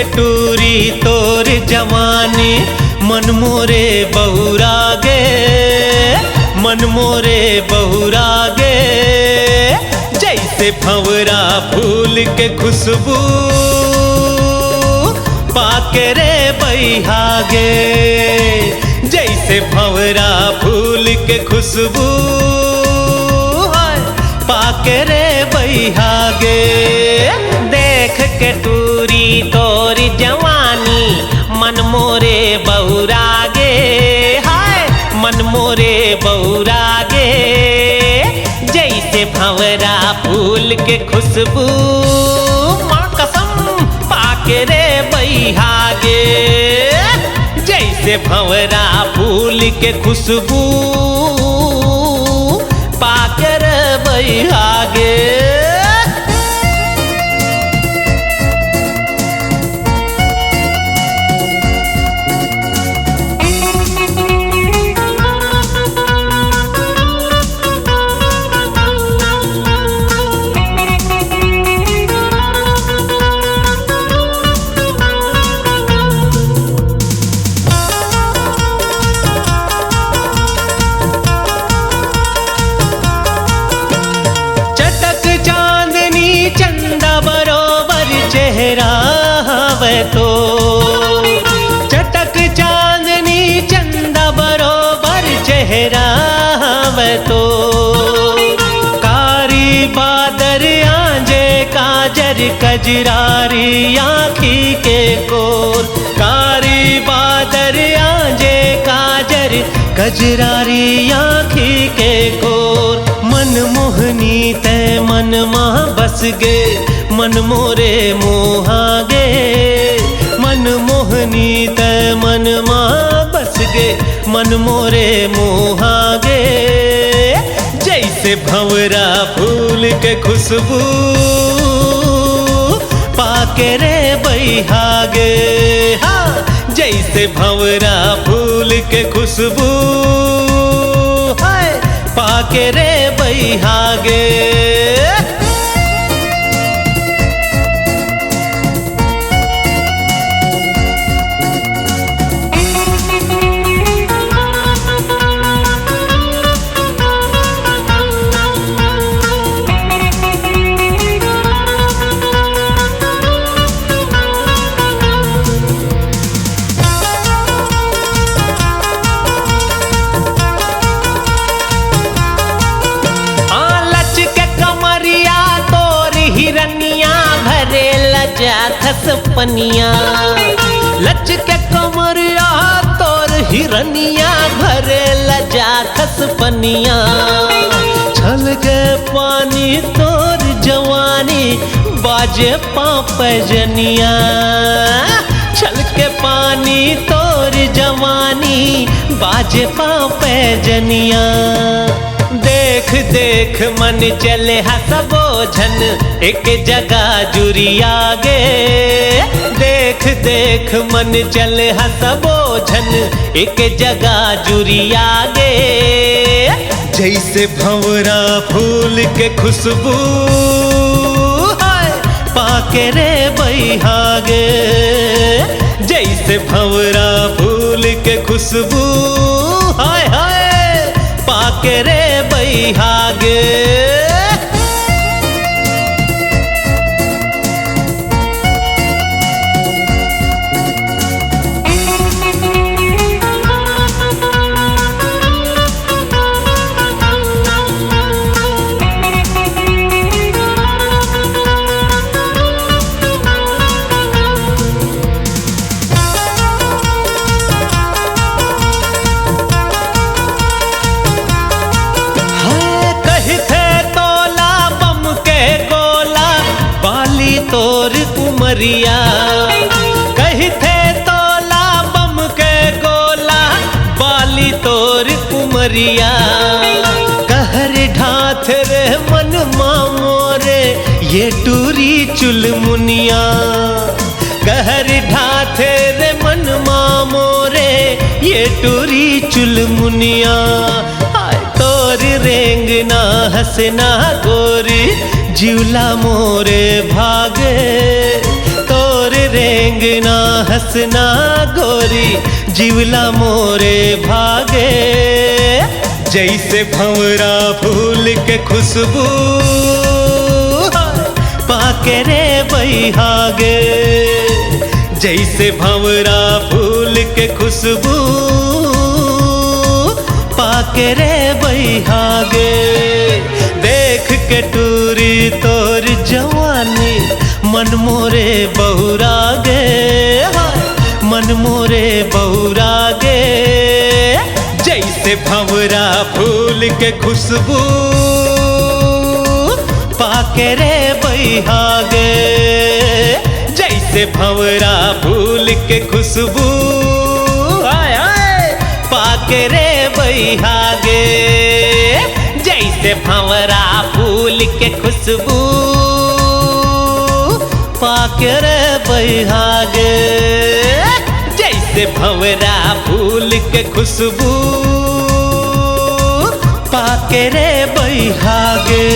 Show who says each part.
Speaker 1: के टूरी तोर जवानी मन मोरे बहुरागे, मन मोरे बहुरागे। जैसे भंवरा फूल के खुशबू पाके रे बैहागे, जैसे भंवरा फूल के खुशबू पाके रे बैहागे। देख के टूरी तोरी जवानी मन मोरे बहुरागे, हाय मन मोरे बहुरागे। जैसे भंवरा फूल के खुशबू माँ कसम पाके रे बैहागे, जैसे भंवरा फूल के खुशबू पाके रे बैहागे। तो चटक चांदनी चंदा बरोबर चेहरा तो कारी बादर आंजे काजर कजरारी आँखी के कोर, कारी बादर आंजे काजर कजरारी आँखी के कोर। मन मोहनी ते मन माँ बस गे मन मोरे मोहागे, मन मोहनी ते मन माँ बस गे मन मोरे मोहागे। जैसे भंवरा फूल के खुशबू पाके रे बैहागे, हाँ जैसे भंवरा फूल के खुशबू हाय पाके रे बैहागे। पनिया लच के कमरिया तोर हिरनिया भरे लजाखस पनिया। छल के पानी तोर जवानी बाजे पाँव जनिया, छल के पानी तोर जवानी बाजे पाँव जनिया। देख देख मन चले हसबो झन एक जगह जुरियागे, देख देख मन चले हसबो झन एक जगह जुरियागे। जैसे भंवरा फूल के खुशबू हाय पाके रे बैहागे, जैसे भंवरा फूल के खुशबू हाय हाय पाके रे बैहागे। तोर उमरिया कही थे तोला बम के गोला बाली तोर उमरिया। कहर ढाथ रे मन मोरे ये टूरी चुलमुनिया, कहर ढाथ रे मन मोरे ये टूरी चुलमुनिया। तोर रेंगना हंसना गोरी जिवला मोरे भागे, तोर रेंग अंगना हंसना गोरी जीवला मोरे भागे, जैसे भंवरा फूल के खुशबू पाके रे बैहागे, जैसे भंवरा फूल के खुशबू पाके रे बैहागे। देख के टूरी तोर जवानी मन मोरे बहुरागे, मन मोरे बहुरागे, जैसे भंवरा फूल के खुशबू पाके रे बैहागे, जैसे भंवरा फूल के खुशबू आय आय पाके रे बैहागे, जैसे भंवरा फूल के खुशबू पाके रे बैहागे, जैसे भंवरा फूल के खुशबू पाके रे बैहागे।